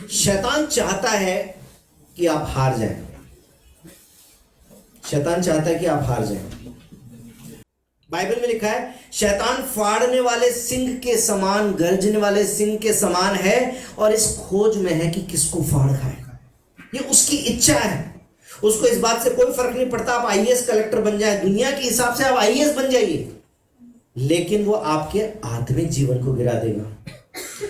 शैतान चाहता है कि आप हार जाएं। शैतान चाहता है कि आप हार जाएं। बाइबल में लिखा है, शैतान फाड़ने वाले सिंह के समान, गर्जने वाले सिंह के समान है और इस खोज में है कि किसको फाड़ खाए। ये उसकी इच्छा है। उसको इस बात से कोई फर्क नहीं पड़ता आप आईएएस कलेक्टर बन जाए, दुनिया के हिसाब से आप आईएएस बन जाइए, लेकिन वो आपके आत्मिक जीवन को गिरा देगा।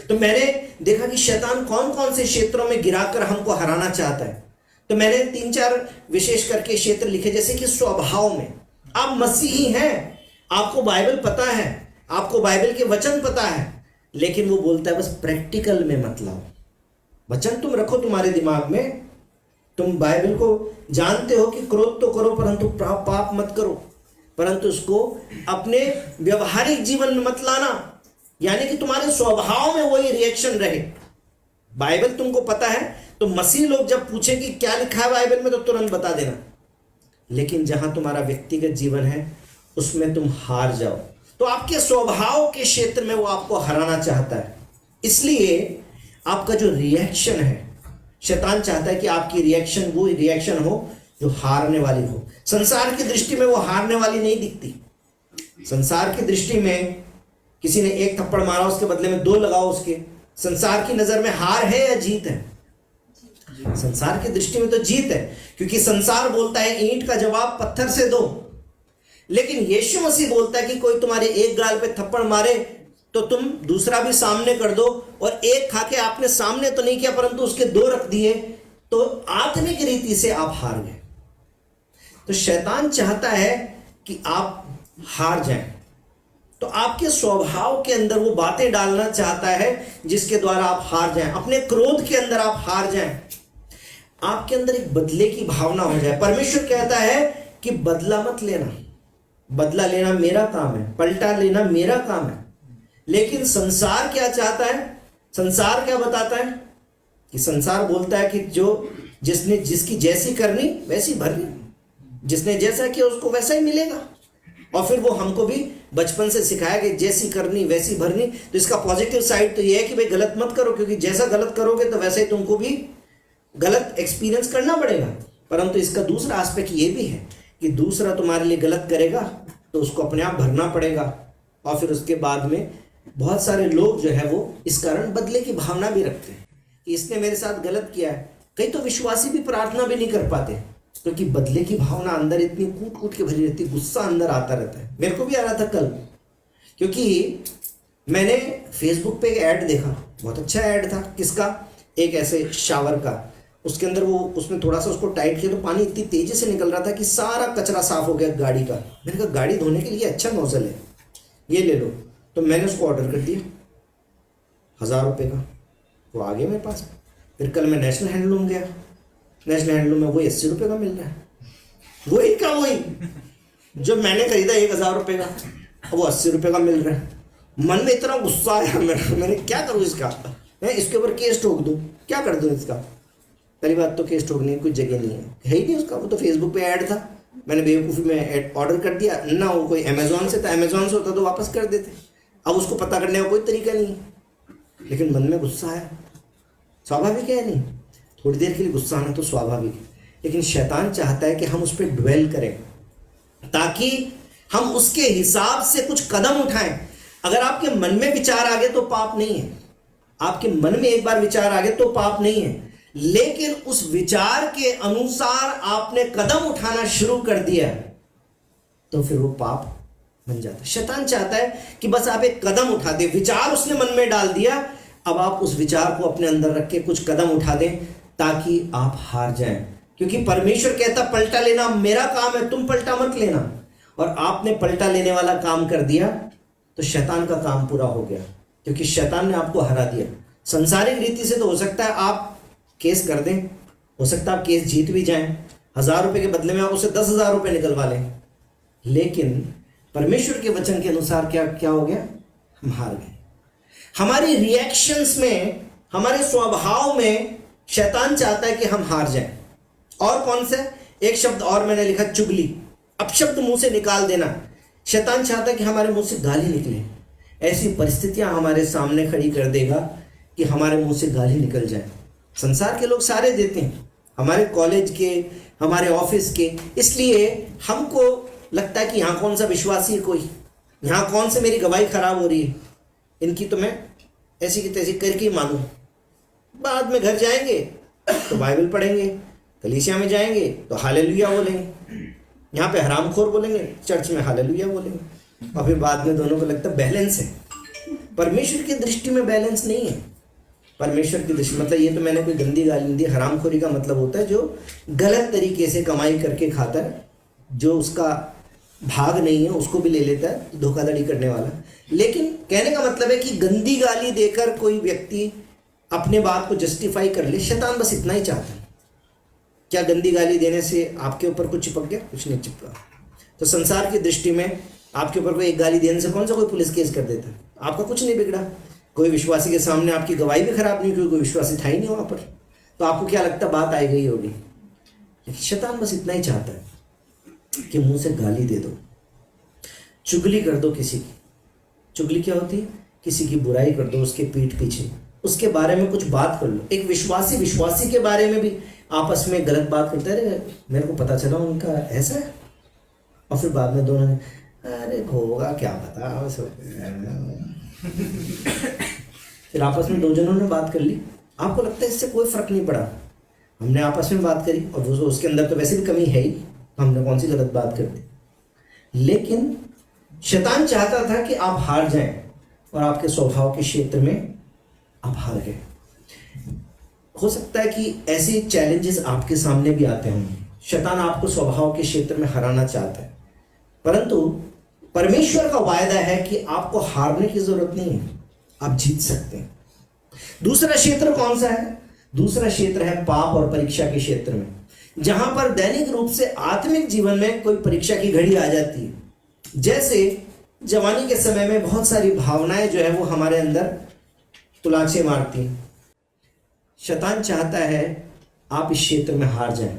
तो मैंने देखा कि शैतान कौन कौन से क्षेत्रों में गिराकर हमको हराना चाहता है। तो मैंने 3-4 विशेष करके क्षेत्र लिखे, जैसे कि स्वभाव में आप मसीही हैं, आपको बाइबल पता है, आपको बाइबल के वचन पता है, लेकिन वो बोलता है बस प्रैक्टिकल में मत लाओ। वचन तुम रखो तुम्हारे दिमाग में, तुम बाइबल को जानते हो कि क्रोध तो करो परंतु पाप मत करो, परंतु उसको अपने व्यवहारिक जीवन में मत लाना, यानी कि तुम्हारे स्वभाव में वही रिएक्शन रहे। बाइबल तुमको पता है, तो मसीह लोग जब पूछे कि क्या लिखा है बाइबल में, तो तुरंत बता देना, लेकिन जहां तुम्हारा व्यक्तिगत जीवन है उसमें तुम हार जाओ। तो आपके स्वभाव के क्षेत्र में वो आपको हराना चाहता है। इसलिए आपका जो रिएक्शन है, शैतान चाहता है कि आपकी रिएक्शन वो रिएक्शन हो जो हारने वाली हो। संसार की दृष्टि में वो हारने वाली नहीं दिखती। संसार की दृष्टि में किसी ने 1 थप्पड़ मारा, उसके बदले में 2 लगाओ उसके, संसार की नजर में हार है या जीत है? संसार की दृष्टि में तो जीत है, क्योंकि संसार बोलता है ईंट का जवाब पत्थर से दो, लेकिन यीशु मसीह बोलता है कि कोई तुम्हारे एक गाल पे थप्पड़ मारे तो तुम दूसरा भी सामने कर दो, और एक खा के आपने सामने तो नहीं किया परंतु उसके 2 रख दिए, तो आत्मिक रीति से आप हार गए। तो शैतान चाहता है कि आप हार जाएं, तो आपके स्वभाव के अंदर वो बातें डालना चाहता है जिसके द्वारा आप हार जाएं। अपने क्रोध के अंदर आप हार जाएं, आपके अंदर एक बदले की भावना हो जाए। परमेश्वर कहता है कि बदला मत लेना, बदला लेना मेरा काम है, पलटा लेना मेरा काम है। लेकिन संसार क्या चाहता है? संसार क्या बताता है कि संसार बोलता है कि जिसने जिसकी जैसी करनी वैसी भरनी, जिसने जैसा किया उसको वैसा ही मिलेगा। और फिर वो हमको भी बचपन से सिखाया कि जैसी करनी वैसी भरनी। तो इसका पॉजिटिव साइड तो ये है कि भाई गलत मत करो, क्योंकि जैसा गलत करोगे तो वैसे ही तुमको भी गलत एक्सपीरियंस करना पड़ेगा। परंतु इसका दूसरा एस्पेक्ट ये भी है कि दूसरा तुम्हारे लिए गलत करेगा तो उसको अपने आप भरना पड़ेगा, और फिर उसके बाद में बहुत सारे लोग जो है वो इस कारण बदले की भावना भी रखते हैं कि इसने मेरे साथ गलत किया है। कई तो विश्वासी भी प्रार्थना भी नहीं कर पाते, क्योंकि बदले की भावना अंदर इतनी कूट कूट के भरी रहती है, गुस्सा अंदर आता रहता है। मेरे को भी आ रहा था कल, क्योंकि मैंने फेसबुक पे एक ऐड देखा, बहुत अच्छा ऐड था। किसका? एक ऐसे शावर का, उसके अंदर वो उसमें थोड़ा सा उसको टाइट किया तो पानी इतनी तेजी से निकल रहा था कि सारा कचरा साफ हो गया गाड़ी का। मैंने कहा गाड़ी धोने के लिए अच्छा नोजल है, ये ले लो। तो मैंने उसको ऑर्डर कर दिया 1000 रुपये का, वो आ गया मेरे पास। फिर कल मैं नेशनल हैंडलूम गया, नेशनल हैंडलूम में वही 80 रुपये का मिल रहा है, वही का वही जो मैंने खरीदा 1000 रुपये का, वो 80 रुपये का मिल रहा है। मन में इतना गुस्सा आया मैंने क्या करूँ इसका, मैं इसके ऊपर केस ठोक दूँ, क्या कर दूँ इसका। पहली बात तो केस ठोकने की कोई जगह नहीं है ही नहीं उसका, वो तो फेसबुक पे ऐड था, मैंने बेवकूफ़ी में ऑर्डर कर दिया ना। वो कोई अमेजोन से था, अमेजोन से होता तो वापस कर देते, अब उसको पता करने का कोई तरीका नहीं है। लेकिन मन में गुस्सा आया, स्वाभाविक है नहीं, थोड़ी देर के लिए गुस्सा आना तो स्वाभाविक है, लेकिन शैतान चाहता है कि हम उस पर ड्वेल करें ताकि हम उसके हिसाब से कुछ कदम उठाएं। अगर आपके मन में विचार आ गए तो पाप नहीं है, आपके मन में एक बार विचार आ गए तो पाप नहीं है, लेकिन उस विचार के अनुसार आपने कदम उठाना शुरू कर दिया तो फिर वो पाप बन जाता है। शैतान चाहता है कि बस आप एक कदम उठा दें, विचार उसने मन में डाल दिया, अब आप उस विचार को अपने अंदर रख के कुछ कदम उठा दें ताकि आप हार जाएं। क्योंकि परमेश्वर कहता पलटा लेना मेरा काम है, तुम पलटा मत लेना। और आपने पलटा लेने वाला काम कर दिया तो शैतान का काम पूरा हो गया, क्योंकि शैतान ने आपको हरा दिया। संसारिक रीति से तो हो सकता है आप केस कर दें, हो सकता है आप केस जीत भी जाएं, 1000 रुपये के बदले में आप उसे 10,000 रुपये निकलवा लें, लेकिन परमेश्वर के वचन के अनुसार क्या हो गया? हम हार गए। हमारी रिएक्शंस में, हमारे स्वभाव में शैतान चाहता है कि हम हार जाएं। और कौन से? एक शब्द और मैंने लिखा, चुगली। अपशब्द मुंह से निकाल देना। शैतान चाहता है कि हमारे मुंह से गाली निकले, ऐसी परिस्थितियां हमारे सामने खड़ी कर देगा कि हमारे मुंह से गाली निकल जाए। संसार के लोग सारे देते हैं, हमारे कॉलेज के, हमारे ऑफिस के। इसलिए हमको लगता है कि यहाँ कौन सा विश्वासी है, कोई यहाँ कौन से मेरी गवाही खराब हो रही है, इनकी तो मैं ऐसी की तैसी करके ही मानूं। बाद में घर जाएंगे तो बाइबल पढ़ेंगे, कलीसिया में जाएंगे तो हालेलुया बोलेंगे, यहाँ पे हरामखोर बोलेंगे, चर्च में हालेलुया बोलेंगे, और फिर बाद में दोनों को लगता है बैलेंस है। परमेश्वर की दृष्टि में बैलेंस नहीं है। परमेश्वर की दृष्टि मतलब, ये तो मैंने कोई गंदी गाली दी, हरामखोरी का मतलब होता है जो गलत तरीके से कमाई करके खाता है, जो उसका भाग नहीं है उसको भी ले लेता है, धोखाधड़ी करने वाला। लेकिन कहने का मतलब है कि गंदी गाली देकर कोई व्यक्ति अपने बात को जस्टिफाई कर ले, शैतान बस इतना ही चाहता है। क्या गंदी गाली देने से आपके ऊपर कुछ चिपक गया? कुछ नहीं चिपका। तो संसार की दृष्टि में आपके ऊपर कोई एक गाली देने से कौन सा कोई पुलिस केस कर देता है? आपका कुछ नहीं बिगड़ा। कोई विश्वासी के सामने आपकी गवाही भी खराब नहीं, क्योंकि कोई विश्वासी था ही नहीं वहाँ पर, तो आपको क्या लगता है बात आई गई होगी। लेकिन शैतान बस इतना ही चाहता है कि मुंह से गाली दे दो, चुगली कर दो किसी की। चुगली क्या होती है? किसी की बुराई कर दो उसके पीठ पीछे, उसके बारे में कुछ बात कर लो। एक विश्वासी के बारे में भी आपस में गलत बात करते रहे, मेरे को पता चला उनका ऐसा है, और फिर बाद में दोनों ने अरे होगा क्या पता फिर आपस में दो जनों ने बात कर ली। आपको लगता है इससे कोई फर्क नहीं पड़ा, हमने आपस में बात करी और वो उसके अंदर तो वैसे भी कमी है ही, हमने कौन सी गलत बात कर दी। लेकिन शैतान चाहता था कि आप हार जाएं और आपके स्वभाव के क्षेत्र में आप हार गए। हो सकता है कि ऐसे चैलेंजेस आपके सामने भी आते होंगे। शैतान आपको स्वभाव के क्षेत्र में हराना चाहता है, परंतु परमेश्वर का वायदा है कि आपको हारने की जरूरत नहीं है, आप जीत सकते हैं। दूसरा क्षेत्र कौन सा है? दूसरा क्षेत्र है पाप और परीक्षा के क्षेत्र में, जहां पर दैनिक रूप से आत्मिक जीवन में कोई परीक्षा की घड़ी आ जाती है। जैसे जवानी के समय में बहुत सारी भावनाएं जो है वो हमारे अंदर तुलाचे मारती हैं। शैतान चाहता है आप इस क्षेत्र में हार जाएं,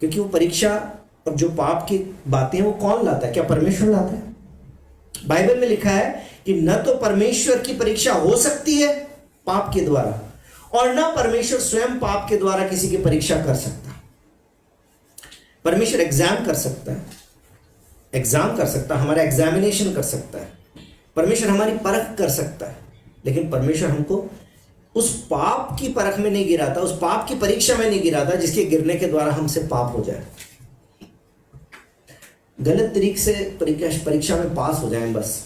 क्योंकि वो परीक्षा और जो पाप की बातें वो कौन लाता है? क्या परमेश्वर लाता है? बाइबल में लिखा है कि न तो परमेश्वर की परीक्षा हो सकती है पाप के द्वारा, और न परमेश्वर स्वयं पाप के द्वारा किसी की परीक्षा कर सकता। परमेश्वर एग्जाम कर सकता है, हमारा एग्जामिनेशन कर सकता है, परमेश्वर हमारी परख कर सकता है, लेकिन परमेश्वर हमको उस पाप की परख में नहीं गिराता, उस पाप की परीक्षा में नहीं गिराता जिसके गिरने के द्वारा हमसे पाप हो जाए। गलत तरीके से परीक्षा में पास हो जाएं, बस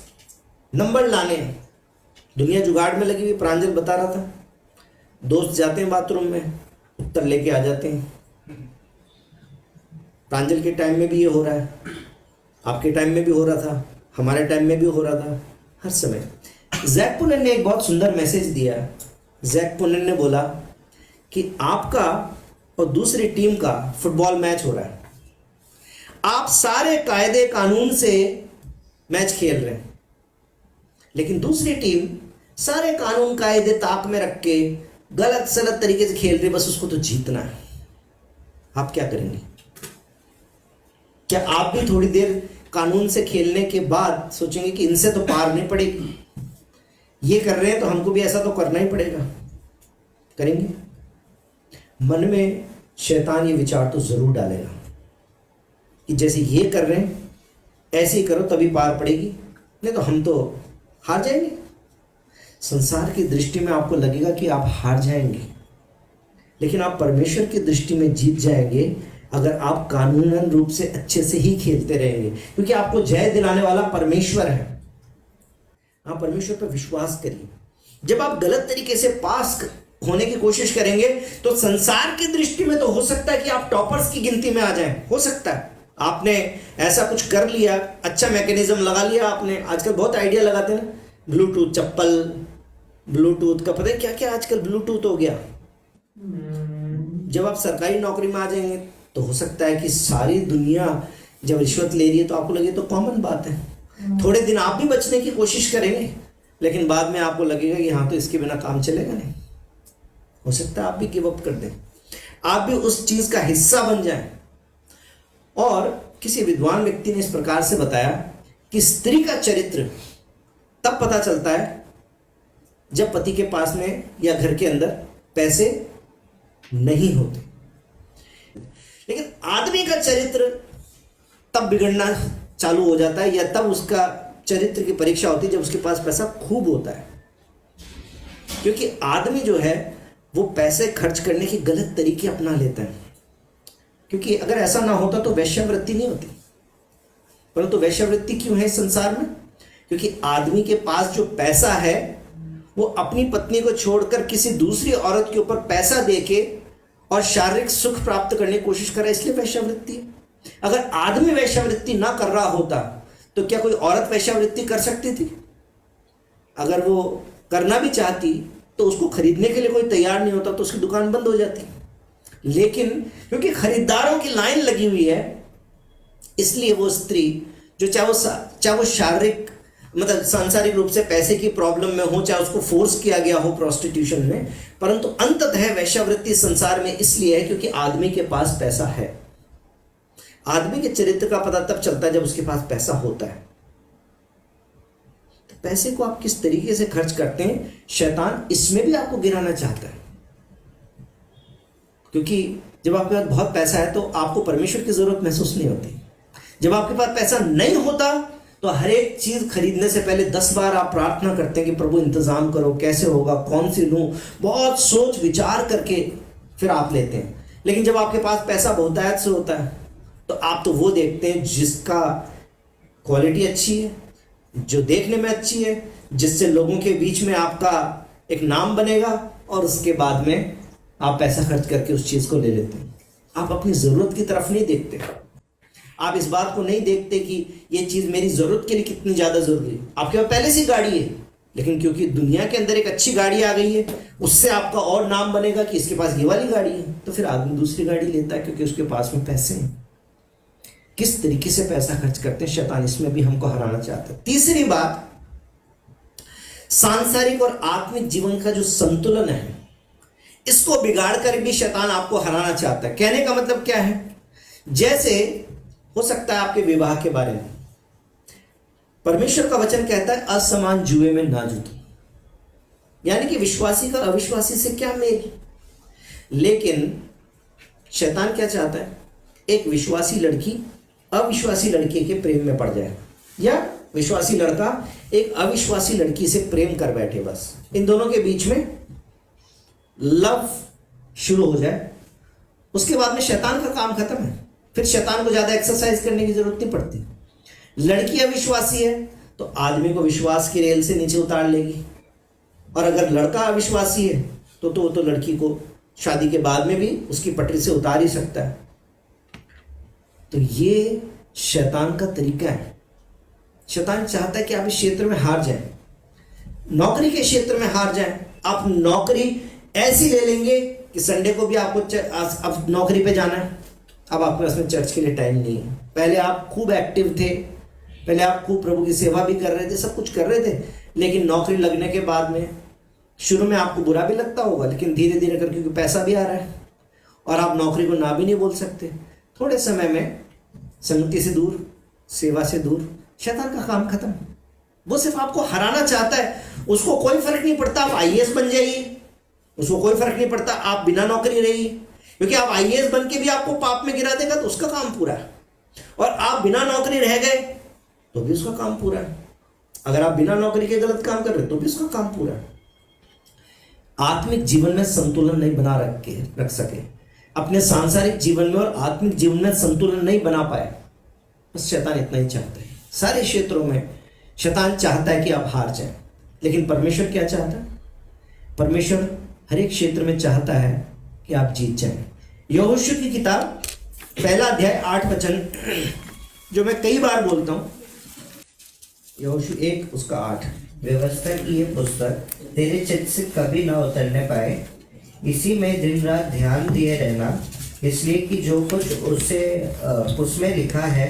नंबर लाने। दुनिया जुगाड़ में लगी हुई, प्रांजल बता रहा था, दोस्त जाते हैं बाथरूम में, उत्तर लेके आ जाते हैं। प्रांजल के टाइम में भी ये हो रहा है, आपके टाइम में भी हो रहा था, हमारे टाइम में भी हो रहा था, हर समय। जैक पुनन ने एक बहुत सुंदर मैसेज दिया। जैक पुनन ने बोला कि आपका और दूसरी टीम का फुटबॉल मैच हो रहा है, आप सारे कायदे कानून से मैच खेल रहे हैं, लेकिन दूसरी टीम सारे कानून कायदे ताक में रख के गलत सलत तरीके से खेल रही, बस उसको तो जीतना है। आप क्या करेंगे? क्या आप भी थोड़ी देर कानून से खेलने के बाद सोचेंगे कि इनसे तो पार नहीं पड़ेगी, ये कर रहे हैं तो हमको भी ऐसा तो करना ही पड़ेगा? करेंगे? मन में शैतान ये विचार तो जरूर डालेगा कि जैसे ये कर रहे हैं ऐसे ही करो तभी पार पड़ेगी, नहीं तो हम तो हार जाएंगे। संसार की दृष्टि में आपको लगेगा कि आप हार जाएंगे, लेकिन आप परमेश्वर की दृष्टि में जीत जाएंगे अगर आप कानूनन रूप से अच्छे से ही खेलते रहेंगे, क्योंकि आपको जय दिलाने वाला परमेश्वर है। आप परमेश्वर पर विश्वास करिए। जब आप गलत तरीके से पास होने की कोशिश करेंगे तो संसार की दृष्टि में तो हो सकता है कि आप टॉपर्स की गिनती में आ जाएं, हो सकता है आपने ऐसा कुछ कर लिया, अच्छा मैकेनिज्म लगा लिया आपने। आजकल बहुत आइडिया लगाते हैं, ब्लूटूथ चप्पल, ब्लूटूथ का पता है क्या क्या आजकल ब्लूटूथ हो गया। जब आप सरकारी नौकरी में आ जाएंगे तो हो सकता है कि सारी दुनिया जब रिश्वत ले रही है तो आपको लगे तो कॉमन बात है। थोड़े दिन आप भी बचने की कोशिश करेंगे, लेकिन बाद में आपको लगेगा कि हाँ तो इसके बिना काम चलेगा नहीं। हो सकता है आप भी गिव अप कर दें, आप भी उस चीज का हिस्सा बन जाएं। और किसी विद्वान व्यक्ति ने इस प्रकार से बताया कि स्त्री का चरित्र तब पता चलता है जब पति के पास में या घर के अंदर पैसे नहीं होते। लेकिन आदमी का चरित्र तब बिगड़ना चालू हो जाता है, या तब उसका चरित्र की परीक्षा होती है जब उसके पास पैसा खूब होता है। क्योंकि आदमी जो है वो पैसे खर्च करने के गलत तरीके अपना लेता है। क्योंकि अगर ऐसा ना होता तो वेश्यावृत्ति नहीं होती। परंतु वेश्यावृत्ति क्यों है इस संसार में? क्योंकि आदमी के पास जो पैसा है वो अपनी पत्नी को छोड़कर किसी दूसरी औरत के ऊपर पैसा देके और शारीरिक सुख प्राप्त करने की कोशिश कर रहा है, इसलिए वेश्यावृत्ति है। अगर आदमी वेश्यावृत्ति ना कर रहा होता तो क्या कोई औरत वेश्यावृत्ति कर सकती थी? अगर वो करना भी चाहती तो उसको खरीदने के लिए कोई तैयार नहीं होता तो उसकी दुकान बंद हो जाती। लेकिन क्योंकि खरीदारों की लाइन लगी हुई है, इसलिए वो स्त्री जो चाहे वो शारीरिक मतलब सांसारिक रूप से पैसे की प्रॉब्लम में हो, चाहे उसको फोर्स किया गया हो प्रोस्टिट्यूशन में, परंतु अंततः वेश्यावृत्ति संसार में इसलिए है क्योंकि आदमी के पास पैसा है। आदमी के चरित्र का पता तब चलता है जब उसके पास पैसा होता है। तो पैसे को आप किस तरीके से खर्च करते हैं, शैतान इसमें भी आपको गिराना चाहता है। क्योंकि जब आपके पास बहुत पैसा है तो आपको परमेश्वर की जरूरत महसूस नहीं होती। जब आपके पास पैसा नहीं होता तो हर एक चीज खरीदने से पहले 10 बार आप प्रार्थना करते हैं कि प्रभु इंतजाम करो, कैसे होगा, कौन सी लूं, बहुत सोच विचार करके फिर आप लेते हैं। लेकिन जब आपके पास पैसा बहुतायत से होता है तो आप तो वो देखते हैं जिसका क्वालिटी अच्छी है, जो देखने में अच्छी है, जिससे लोगों के बीच में आपका एक नाम बनेगा, और उसके बाद में आप पैसा खर्च करके उस चीज को ले लेते हैं। आप अपनी जरूरत की तरफ नहीं देखते। आप इस बात को नहीं देखते कि ये चीज मेरी जरूरत के लिए कितनी ज्यादा जरूरी है। आपके पास पहले से गाड़ी है, लेकिन क्योंकि दुनिया के अंदर एक अच्छी गाड़ी आ गई है, उससे आपका और नाम बनेगा कि इसके पास ये वाली गाड़ी है, तो फिर आदमी दूसरी गाड़ी लेता है क्योंकि उसके पास में पैसे हैं। किस तरीके से पैसा खर्च करते हैं, शैतान इसमें भी हमको हराना चाहता है। तीसरी बात, सांसारिक और आत्मिक जीवन का जो संतुलन है, इसको बिगाड़ कर भी शैतान आपको हराना चाहता है। कहने का मतलब क्या है? जैसे हो सकता है आपके विवाह के बारे में परमेश्वर का वचन कहता है असमान जुए में ना जुटो, यानी कि विश्वासी का अविश्वासी से क्या मेल। लेकिन शैतान क्या चाहता है? एक विश्वासी लड़की अविश्वासी लड़के के प्रेम में पड़ जाए, या विश्वासी लड़का एक अविश्वासी लड़की से प्रेम कर बैठे। बस इन दोनों के बीच में लव शुरू हो जाए, उसके बाद में शैतान का काम खत्म है। फिर शैतान को ज्यादा एक्सरसाइज करने की जरूरत नहीं पड़ती। लड़की अविश्वासी है तो आदमी को विश्वास की रेल से नीचे उतार लेगी, और अगर लड़का अविश्वासी है तो लड़की को शादी के बाद में भी उसकी पटरी से उतार ही सकता है। तो ये शैतान का तरीका है। शैतान चाहता है कि आप इस क्षेत्र में हार जाएं, नौकरी के क्षेत्र में हार जाएं। आप नौकरी ऐसी ले लेंगे कि संडे को भी आपको अब नौकरी पे जाना है, अब आपके पास में चर्च के लिए टाइम नहीं है। पहले आप खूब एक्टिव थे, पहले आप खूब प्रभु की सेवा भी कर रहे थे, सब कुछ कर रहे थे, लेकिन नौकरी लगने के बाद में शुरू में आपको बुरा भी लगता होगा, लेकिन धीरे धीरे करके क्योंकि पैसा भी आ रहा है और आप नौकरी को ना भी नहीं बोल सकते, थोड़े समय में संगति से दूर, सेवा से दूर, शैतान का काम खत्म। वो सिर्फ आपको हराना चाहता है। उसको कोई फर्क नहीं पड़ता आप आईएएस बन जाइए, उसको कोई फर्क नहीं पड़ता आप बिना नौकरी रहिए, क्योंकि आप आईएएस बन के भी आपको पाप में गिरा देगा तो उसका काम पूरा है, और आप बिना नौकरी रह गए तो भी उसका काम पूरा है। अगर आप बिना नौकरी के गलत काम कर रहे तो भी उसका काम पूरा है। आत्मिक जीवन में संतुलन नहीं बना रख सके, अपने सांसारिक जीवन में और आत्मिक जीवन में संतुलन नहीं बना पाए, बस शैतान इतना ही चाहता है। सारे क्षेत्रों में शैतान चाहता है कि आप हार जाएं, लेकिन परमेश्वर क्या चाहता है? परमेश्वर हर एक क्षेत्र में चाहता है कि आप जीत जाएं। यहोशू की किताब 1 अध्याय 8 वचन, जो मैं कई बार बोलता हूं, यहोशू 1 उसका 8, व्यवस्था की ये पुस्तक तेरे चित्त से कभी ना उतरने पाए, इसी में दिन रात ध्यान दिए रहना, इसलिए कि जो कुछ उसमें लिखा है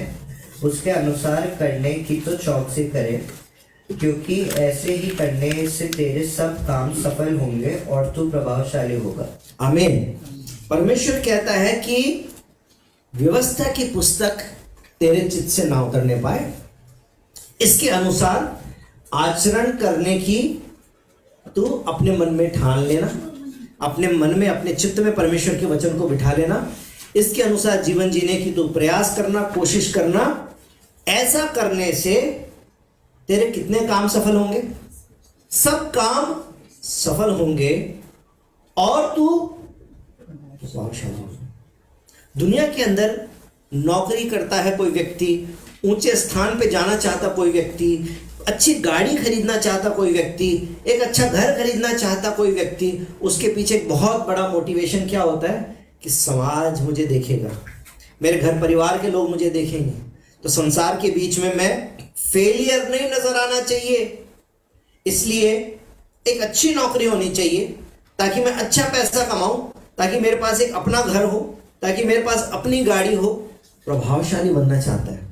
उसके अनुसार करने की तो चौकसी करे, क्योंकि ऐसे ही करने से तेरे सब काम सफल होंगे और तू प्रभावशाली होगा। आमीन। परमेश्वर कहता है कि व्यवस्था की पुस्तक तेरे चित्त से ना उतरने पाए, इसके अनुसार आचरण करने की तू अपने मन में ठान लेना, अपने मन में, अपने चित्त में परमेश्वर के वचन को बिठा लेना, इसके अनुसार जीवन जीने की तो प्रयास करना, कोशिश करना। ऐसा करने से तेरे कितने काम सफल होंगे? सब काम सफल होंगे और तू प्रभावशाली होगा। दुनिया के अंदर नौकरी करता है कोई व्यक्ति, ऊंचे स्थान पे जाना चाहता कोई व्यक्ति, अच्छी गाड़ी खरीदना चाहता कोई व्यक्ति, एक अच्छा घर खरीदना चाहता कोई व्यक्ति, उसके पीछे एक बहुत बड़ा मोटिवेशन क्या होता है कि समाज मुझे देखेगा, मेरे घर परिवार के लोग मुझे देखेंगे, तो संसार के बीच में मैं फेलियर नहीं नजर आना चाहिए। इसलिए एक अच्छी नौकरी होनी चाहिए ताकि मैं अच्छा पैसा कमाऊं, ताकि मेरे पास एक अपना घर हो, ताकि मेरे पास अपनी गाड़ी हो। प्रभावशाली बनना चाहता है।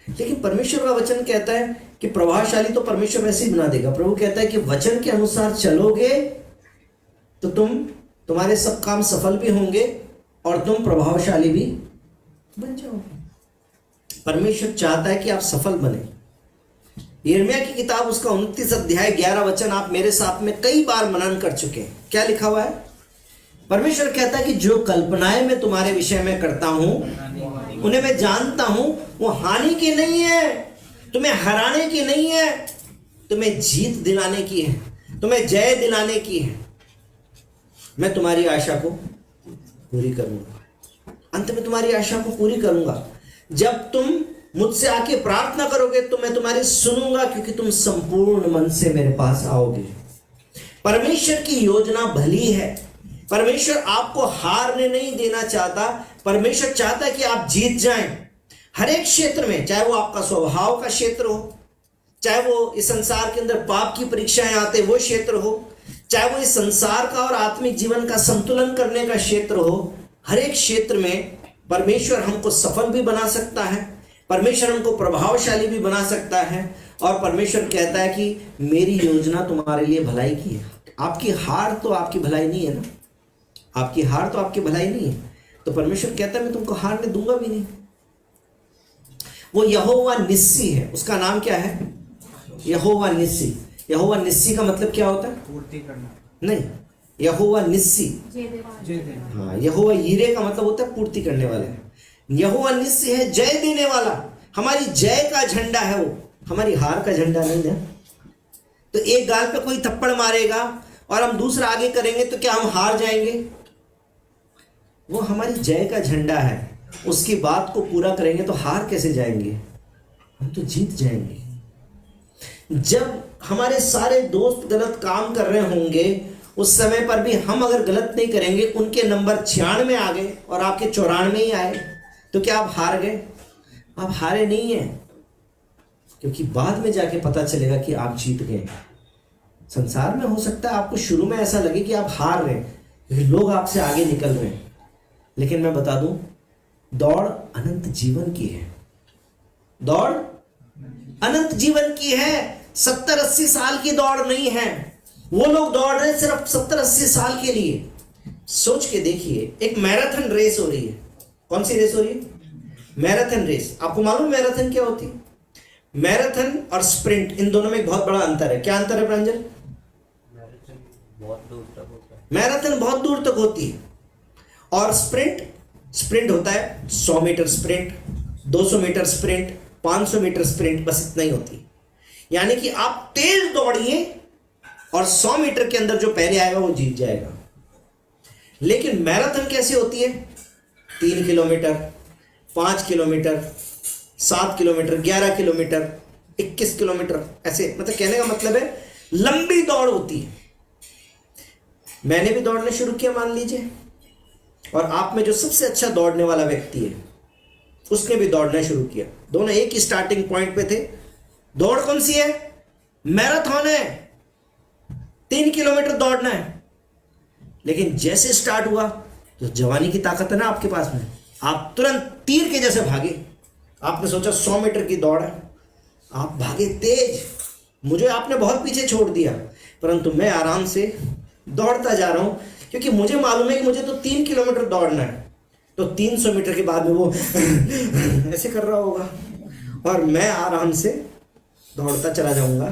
लेकिन परमेश्वर का वचन कहता है कि प्रभावशाली तो परमेश्वर वैसे ही बना देगा। प्रभु कहता है कि वचन के अनुसार चलोगे तो तुम्हारे सब काम सफल भी होंगे और तुम प्रभावशाली भी बन जाओगे। परमेश्वर चाहता है कि आप सफल बने। यिर्मयाह की किताब उसका 29 अध्याय 11 वचन आप मेरे साथ में कई बार मनन कर चुके हैं। क्या लिखा हुआ है? परमेश्वर कहता है कि जो कल्पनाएं मैं तुम्हारे विषय में करता हूं उन्हें मैं जानता हूं, वो हानि की नहीं है, तुम्हें हराने की नहीं है, तुम्हें जीत दिलाने की है, तुम्हें जय दिलाने की है। मैं तुम्हारी आशा को पूरी करूंगा, अंत में तुम्हारी आशा को पूरी करूंगा। जब तुम मुझसे आके प्रार्थना करोगे तो मैं तुम्हारी सुनूंगा, क्योंकि तुम संपूर्ण मन से मेरे पास आओगे। परमेश्वर की योजना भली है। परमेश्वर आपको हारने नहीं देना चाहता। परमेश्वर चाहता है कि आप जीत जाएं हर एक क्षेत्र में, चाहे वो आपका स्वभाव का क्षेत्र हो, चाहे वो इस संसार के अंदर पाप की परीक्षाएं आते वो क्षेत्र हो, चाहे वो इस संसार का और आत्मिक जीवन का संतुलन करने का क्षेत्र हो। हर एक क्षेत्र में परमेश्वर हमको सफल भी बना सकता है, परमेश्वर हमको प्रभावशाली भी बना सकता है। और परमेश्वर कहता है कि मेरी योजना तुम्हारे लिए भलाई की है। आपकी हार तो आपकी भलाई नहीं है ना, आपकी हार तो आपकी भलाई नहीं है। तो परमेश्वर कहता है मैं तुमको हारने दूंगा भी नहीं। वो यहोवा निस्सी है, उसका नाम क्या है? यहोवा निस्सी। यहोवा निस्सी का मतलब क्या होता है? पूर्ति करना नहीं, यहोवा निस्सी, हाँ, यहोवा यीरे का मतलब होता है पूर्ति करने वाला। यहोवा निस्सी है, जय देने वाला। हमारी जय का झंडा है वो, हमारी हार का झंडा नहीं है। तो एक गाल पे कोई थप्पड़ मारेगा और हम दूसरा आगे करेंगे तो क्या हम हार जाएंगे? वो हमारी जय का झंडा है, उसकी बात को पूरा करेंगे तो हार कैसे जाएंगे? हम तो जीत जाएंगे। जब हमारे सारे दोस्त गलत काम कर रहे होंगे उस समय पर भी हम अगर गलत नहीं करेंगे, उनके नंबर 96 आ गए और आपके 94 ही आए, तो क्या आप हार गए? आप हारे नहीं हैं, क्योंकि बाद में जाके पता चलेगा कि आप जीत गए। संसार में हो सकता है आपको शुरू में ऐसा लगे कि आप हार रहे हैं क्योंकि लोग आपसे आगे निकल रहे हैं, लेकिन मैं बता दूं, दौड़ अनंत जीवन की है। दौड़ अनंत जीवन की है, 70-80 साल की दौड़ नहीं है। वो लोग दौड़ रहे हैं सिर्फ 70-80 साल के लिए। सोच के देखिए, एक मैराथन रेस हो रही है। कौन सी रेस हो रही है? Marathon race. आपको मालूम मैराथन क्या होती है? मैराथन और स्प्रिंट, इन दोनों में एक बहुत बड़ा अंतर है। क्या अंतर है प्रांजल? मैराथन बहुत दूर तक होती है और स्प्रिंट होता है 100 meter sprint, 200 meter sprint, 500 meter sprint, बस इतना ही होती है। यानी कि आप तेज दौड़िए और 100 मीटर के अंदर जो पहले आएगा वो जीत जाएगा। लेकिन मैराथन कैसी होती है? 3 kilometre, 5 kilometre, 7 kilometre, 11 kilometre, 21 kilometre, ऐसे, मतलब कहने का मतलब है लंबी दौड़ होती है। मैंने भी दौड़ना शुरू किया मान लीजिए, और आप में जो सबसे अच्छा दौड़ने वाला व्यक्ति है उसने भी दौड़ना शुरू किया। दोनों एक ही स्टार्टिंग पॉइंट पे थे। दौड़ कौन सी है? मैराथन है, 3 किलोमीटर दौड़ना है। लेकिन जैसे स्टार्ट हुआ तो जवानी की ताकत है ना आपके पास में, आप तुरंत तीर के जैसे भागे। आपने सोचा 100 मीटर की दौड़ है, आप भागे तेज, मुझे आपने बहुत पीछे छोड़ दिया, परंतु मैं आराम से दौड़ता जा रहा हूं, क्योंकि मुझे मालूम है कि मुझे तो 3 किलोमीटर दौड़ना है। तो 300 मीटर के बाद में वो ऐसे कर रहा होगा और मैं आराम से दौड़ता चला जाऊंगा।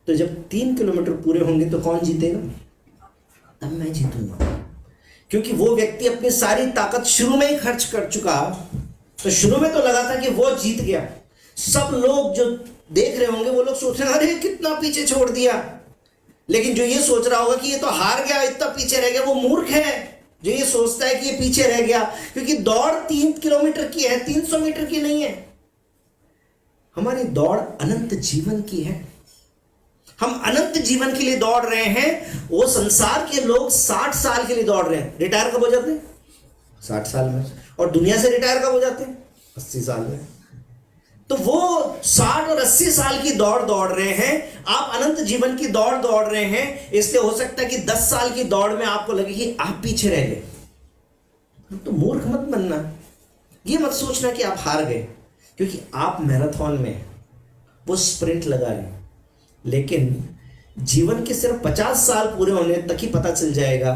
तो जब 3 किलोमीटर पूरे होंगे तो कौन जीतेगा? तब मैं जीतूंगा। क्योंकि वो व्यक्ति अपनी सारी ताकत शुरू में ही खर्च कर चुका, तो शुरू में तो लगा था कि वो जीत गया। सब लोग जो देख रहे होंगे वो लोग सोच रहे हैं अरे कितना पीछे छोड़ दिया। लेकिन जो ये सोच रहा होगा कि ये तो हार गया, इतना पीछे रह गया, वो मूर्ख है जो ये सोचता है कि ये पीछे रह गया। क्योंकि दौड़ 3 किलोमीटर की है, 300 मीटर की नहीं है। हमारी दौड़ अनंत जीवन की है। हम अनंत जीवन के लिए दौड़ रहे हैं। वो संसार के लोग 60 साल के लिए दौड़ रहे हैं। रिटायर कब हो जाते हैं? 60 साल में। और दुनिया से रिटायर कब हो जाते हैं? 80 साल में। तो वो 60 और 80 साल की दौड़ दौड़ रहे हैं, आप अनंत जीवन की दौड़ दौड़ रहे हैं। इसलिए हो सकता है कि 10 साल की दौड़ में आपको लगे कि आप पीछे रह गए। तो मूर्ख मत बनना, ये मत सोचना कि आप हार गए, क्योंकि आप मैराथन में वो स्प्रिंट लगा रहे हैं। लेकिन जीवन के सिर्फ 50 साल पूरे होने तक ही पता चल जाएगा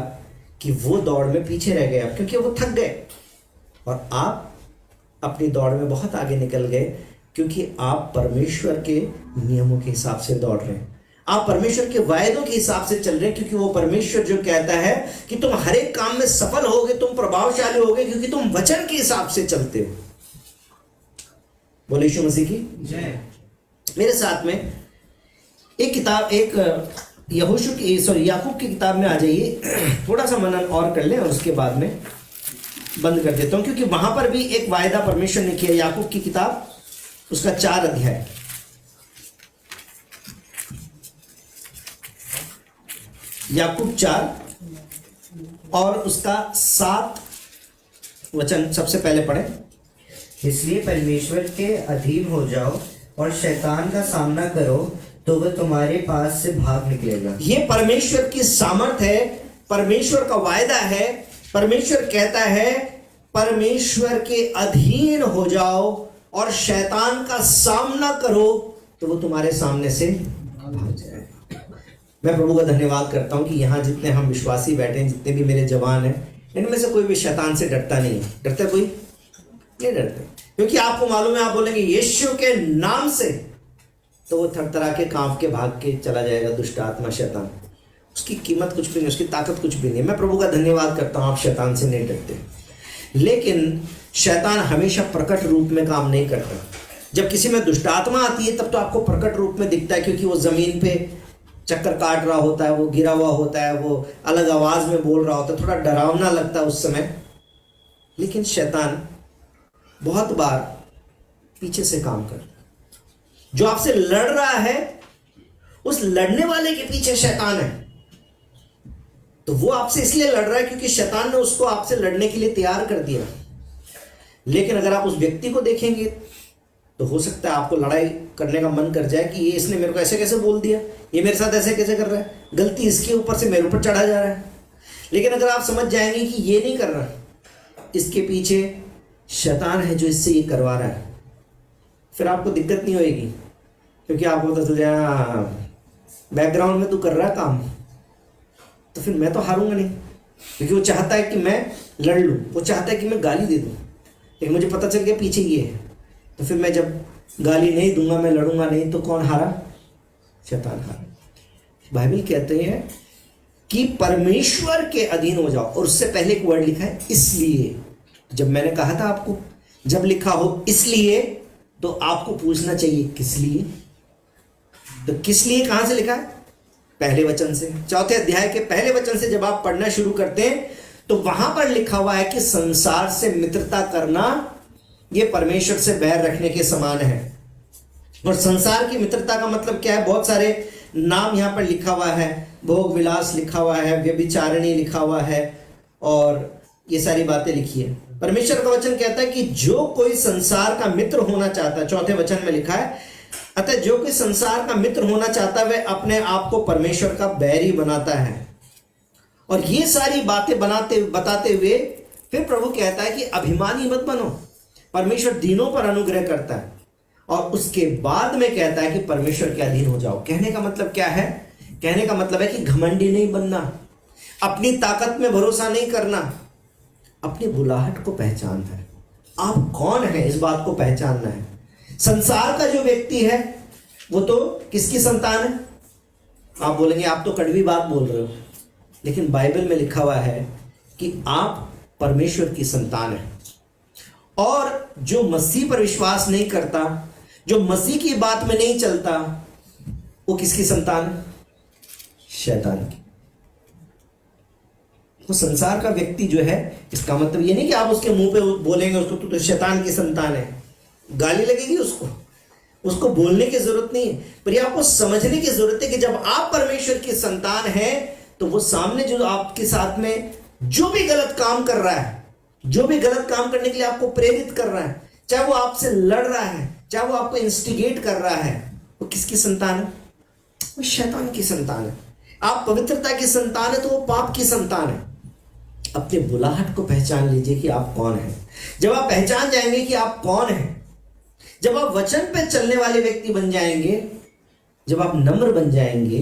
कि वो दौड़ में पीछे रह गए आप, क्योंकि वो थक गए। और आप अपनी दौड़ में बहुत आगे निकल गए, क्योंकि आप परमेश्वर के नियमों के हिसाब से दौड़ रहे हैं। आप परमेश्वर के वायदों के हिसाब से चल रहे हैं, क्योंकि वो परमेश्वर जो कहता है कि तुम हर एक काम में सफल होगे, तुम प्रभावशाली होगे, क्योंकि तुम वचन के हिसाब से चलते हो। बोले यीशु मसीह की जय। मेरे साथ में एक किताब, एक याकूब की किताब में आ जाइए। थोड़ा सा मनन और कर लें और उसके बाद में बंद कर देता हूं, क्योंकि वहां पर भी एक वायदा परमेश्वर ने किया। याकूब की किताब, उसका 4 अध्याय, याकूब 4 और उसका 7 वचन सबसे पहले पढ़े। इसलिए परमेश्वर के अधीन हो जाओ और शैतान का सामना करो, तो वह तुम्हारे पास से भाग निकलेगा। ये परमेश्वर की सामर्थ है, परमेश्वर का वायदा है। परमेश्वर कहता है परमेश्वर के अधीन हो जाओ और शैतान का सामना करो, तो वो तुम्हारे सामने से भाग जाएगा। मैं प्रभु का धन्यवाद करता हूं कि यहाँ जितने हम विश्वासी बैठे हैं, जितने भी मेरे जवान हैं, इनमें से कोई भी शैतान से डरता नहीं है। डरता कोई? नहीं डरते, क्योंकि आपको मालूम है, आप बोलेंगे यीशु के नाम से, तो वो थरथरा के कांप के भाग के चला जाएगा। दुष्ट आत्मा शैतान, उसकी कीमत कुछ भी नहीं, उसकी ताकत कुछ भी नहीं। मैं प्रभु का धन्यवाद करता हूँ आप शैतान से नहीं डरते। लेकिन शैतान हमेशा प्रकट रूप में काम नहीं करता। जब किसी में दुष्ट आत्मा आती है तब तो आपको प्रकट रूप में दिखता है, क्योंकि वो जमीन पे चक्कर काट रहा होता है, वो गिरा हुआ होता है, वो अलग आवाज में बोल रहा होता है, थोड़ा डरावना लगता है उस समय। लेकिन शैतान बहुत बार पीछे से काम करता है। जो आपसे लड़ रहा है, उस लड़ने वाले के पीछे शैतान है। तो वो आपसे इसलिए लड़ रहा है क्योंकि शैतान ने उसको आपसे लड़ने के लिए तैयार कर दिया। लेकिन अगर आप उस व्यक्ति को देखेंगे तो हो सकता है आपको लड़ाई करने का मन कर जाए कि ये इसने मेरे को ऐसे कैसे बोल दिया, ये मेरे साथ ऐसे कैसे कर रहा है, गलती इसके ऊपर से मेरे ऊपर चढ़ा जा रहा है। लेकिन अगर आप समझ जाएंगे कि ये नहीं कर रहा, इसके पीछे शैतान है जो इससे ये करवा रहा है, फिर आपको दिक्कत नहीं होगी, क्योंकि आपको पता चल जाए बैकग्राउंड में तू कर रहा है काम, तो फिर मैं तो हारूंगा नहीं। क्योंकि वो चाहता है कि मैं लड़ लूँ, वो चाहता है कि मैं गाली दे दूँ, लेकिन मुझे पता चल गया पीछे ये है, तो फिर मैं जब गाली नहीं दूंगा, मैं लड़ूंगा नहीं, तो कौन हारा? शैतान हारा। बाइबल कहते हैं कि परमेश्वर के अधीन हो जाओ, और उससे पहले एक वर्ड लिखा है इसलिए। जब मैंने कहा था आपको, जब लिखा हो इसलिए, तो आपको पूछना चाहिए किस लिए। तो किस लिए कहां से लिखा है? पहले वचन से, 4 अध्याय के पहले वचन से जब आप पढ़ना शुरू करते हैं तो वहां पर लिखा हुआ है कि संसार से मित्रता करना ये परमेश्वर से बैर रखने के समान है। और संसार की मित्रता का मतलब क्या है? बहुत सारे नाम यहां पर लिखा हुआ है, भोग विलास लिखा हुआ है, व्यभिचारिणी लिखा हुआ है, और ये सारी बातें लिखी है। परमेश्वर का वचन कहता है कि जो कोई संसार का मित्र होना चाहता है, 4 वचन में लिखा है, अतः जो कोई संसार का मित्र होना चाहता है वह अपने आप को परमेश्वर का बैरी बनाता है। और ये सारी बातें बताते हुए फिर प्रभु कहता है कि अभिमानी मत बनो, परमेश्वर दीनों पर अनुग्रह करता है। और उसके बाद में कहता है कि परमेश्वर के अधीन हो जाओ। कहने का मतलब क्या है? कहने का मतलब है कि घमंडी नहीं बनना, अपनी ताकत में भरोसा नहीं करना, अपनी बुलाहट को पहचानना है। आप कौन है इस बात को पहचानना है। संसार का जो व्यक्ति है वो तो किसकी संतान है? आप बोलेंगे आप तो कड़वी बात बोल रहे हो, लेकिन बाइबल में लिखा हुआ है कि आप परमेश्वर की संतान हैं। और जो मसीह पर विश्वास नहीं करता, जो मसीह की बात में नहीं चलता, वो किसकी संतान है? शैतान की। वो संसार का व्यक्ति जो है, इसका मतलब ये नहीं कि आप उसके मुंह पे बोलेंगे उसको तो शैतान की संतान है, गाली लगेगी उसको बोलने की जरूरत नहीं है। पर ये आपको समझने की जरूरत है कि जब आप परमेश्वर की संतान हैं तो वो सामने जो आपके साथ में जो भी गलत काम कर रहा है, जो भी गलत काम करने के लिए आपको प्रेरित कर रहा है, चाहे वो आपसे लड़ रहा है, चाहे वो आपको इंस्टिगेट कर रहा है, वो किसकी संतान है? वो शैतान की संतान है। आप पवित्रता की संतान है तो वो पाप की संतान है। अपने बुलाहट को पहचान लीजिए कि आप कौन हैं। जब आप पहचान जाएंगे कि आप कौन हैं, जब आप वचन पे चलने वाले व्यक्ति बन जाएंगे, जब आप नम्र बन जाएंगे,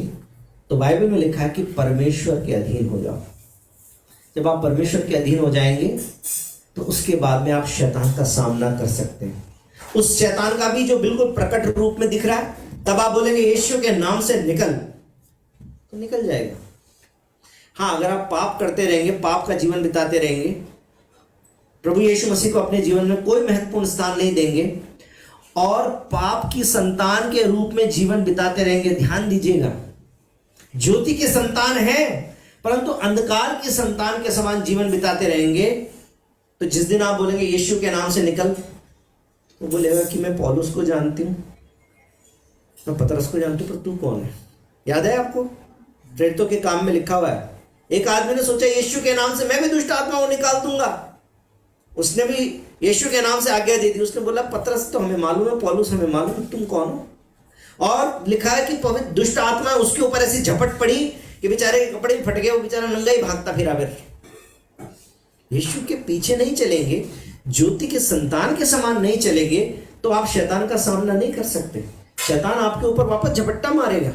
तो बाइबल में लिखा है कि परमेश्वर के अधीन हो जाओ। जब आप परमेश्वर के अधीन हो जाएंगे तो उसके बाद में आप शैतान का सामना कर सकते हैं। उस शैतान का भी जो बिल्कुल प्रकट रूप में दिख रहा है, तब आप बोलेंगे यीशु के नाम से निकल, तो निकल जाएगा। हाँ, अगर आप पाप करते रहेंगे, पाप का जीवन बिताते रहेंगे, प्रभु यीशु मसीह को अपने जीवन में कोई महत्वपूर्ण स्थान नहीं देंगे और पाप की संतान के रूप में जीवन बिताते रहेंगे, ध्यान दीजिएगा, ज्योति की संतान है परंतु अंधकार की संतान के समान जीवन बिताते रहेंगे, तो जिस दिन आप बोलेंगे यीशु के नाम से निकल, वो बोलेगा कि मैं पौलुस को जानती हूं, मैं पतरस को जानती हूं, पर तू कौन है? याद है आपको प्रेरितों के काम में लिखा हुआ है, एक आदमी ने सोचा यीशु के नाम से मैं भी दुष्ट आत्मा को निकाल दूंगा, उसने भी यीशु के नाम से आज्ञा दे दी। उसने बोला पतरस तो हमें मालूम है, पौलुस हमें मालूम है, तुम कौन हो? और लिखा है कि पवित्र दुष्ट आत्मा उसके ऊपर ऐसी झपट पड़ी कि बेचारे के कपड़े भी फट गए, वो बेचारा नंगा ही भागता फिरा। फिर यीशु के पीछे नहीं चलेंगे, ज्योति के संतान के समान नहीं चलेंगे, तो आप शैतान का सामना नहीं कर सकते। शैतान आपके ऊपर वापस झपट्टा मारेगा।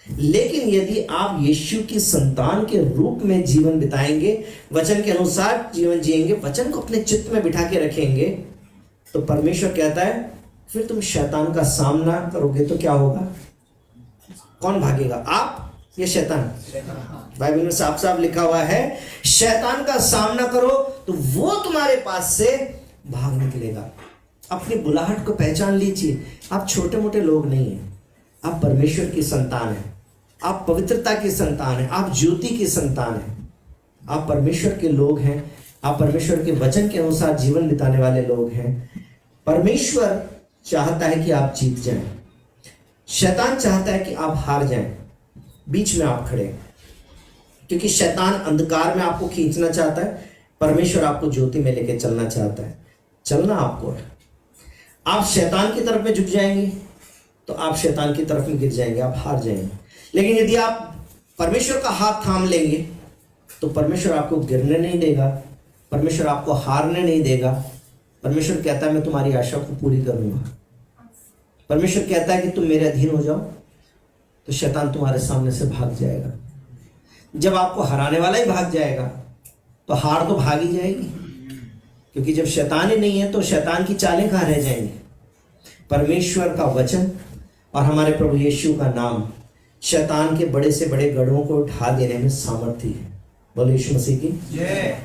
लेकिन यदि आप यीशु की संतान के रूप में जीवन बिताएंगे, वचन के अनुसार जीवन जिएंगे, वचन को अपने चित्त में बिठा के रखेंगे, तो परमेश्वर कहता है फिर तुम शैतान का सामना करोगे तो क्या होगा? कौन भागेगा, आप या शैतान? बाइबल में साफ साफ लिखा हुआ है शैतान का सामना करो तो वो तुम्हारे पास से भाग निकलेगा। अपनी बुलाहट को पहचान लीजिए। आप छोटे मोटे लोग नहीं हैं, आप परमेश्वर की संतान हैं, आप पवित्रता की संतान हैं, आप ज्योति की संतान हैं, आप परमेश्वर के लोग हैं, आप परमेश्वर के वचन के अनुसार जीवन बिताने वाले लोग हैं। परमेश्वर चाहता है कि आप जीत जाएं, शैतान चाहता है कि आप हार जाएं। बीच में आप खड़े, क्योंकि शैतान अंधकार में आपको खींचना चाहता है, परमेश्वर आपको ज्योति में लेके चलना चाहता है। चलना आपको है। आप शैतान की तरफ में झुक जाएंगे तो आप शैतान की तरफ में गिर जाएंगे, आप हार जाएंगे। लेकिन यदि आप परमेश्वर का हाथ थाम लेंगे तो परमेश्वर आपको गिरने नहीं देगा, परमेश्वर आपको हारने नहीं देगा। परमेश्वर कहता है मैं तुम्हारी आशा को पूरी करूंगा। परमेश्वर कहता है कि तुम मेरे अधीन हो जाओ, तो शैतान तुम्हारे सामने से भाग जाएगा। जब आपको हराने वाला ही भाग जाएगा तो हार तो भाग ही जाएगी, क्योंकि जब शैतान ही नहीं है तो शैतान की चालें कहाँ रह जाएंगी। परमेश्वर का वचन और हमारे प्रभु यीशु का नाम शैतान के बड़े से बड़े गढ़ों को उठा देने में सामर्थ्य है। बोलो यीशु मसीह की जय।